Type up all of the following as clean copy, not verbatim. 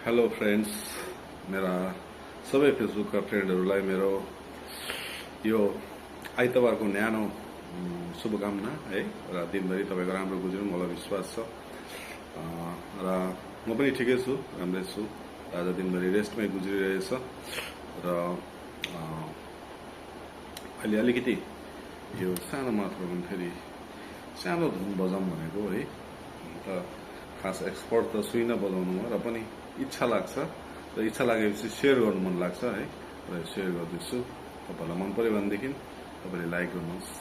Hello friends, मेरा सबै फेसबुकका फ्रेन्डहरूलाई मेरो यो आइतबारको न्यानो शुभकामना है र दिनभरि तपाईँको राम्रो गुज्रौँ मलाई विश्वास छ। र म पनि ठिकै छु, राम्रै छु। आज दिनभरि रेस्टमै गुज्रिरहेछ र अहिले अलिकति यो सानो मात्रामा फेरि सानो धुन बजाउँ भनेको है। अन्त खास एक्सपर्ट त छुइनँ बजाउनुमा, र पनि इच्छा लाग्छ र इच्छा लागेपछि सेयर गर्नु मन लाग्छ है। र सेयर गर्दैछु, तपाईँलाई मन पर्यो भनेदेखि तपाईँले लाइक गर्नुहोस्।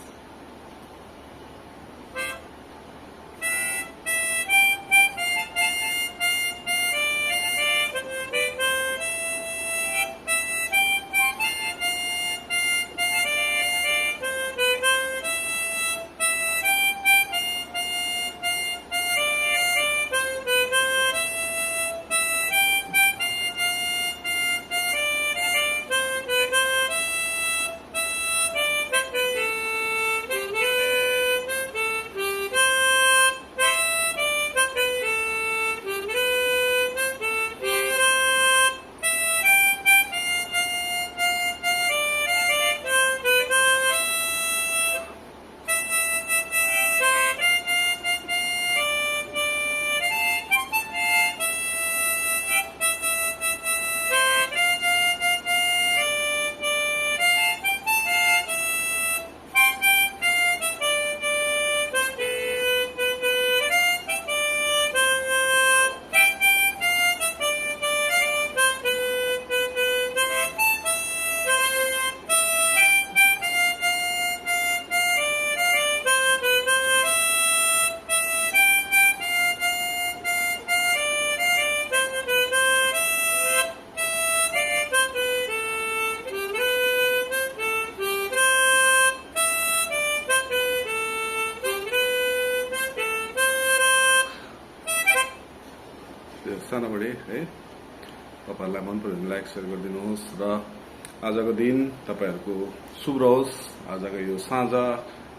सानोबडे है, तपाईँहरूलाई मन पर्यो भने लाइक सेयर गरिदिनुहोस् र आजको दिन तपाईँहरूको शुभ रहोस्। आजको यो साँझ,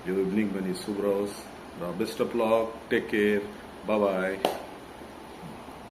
यो इभिनिङ पनि शुभ रहोस् र best of luck, take care, bye by.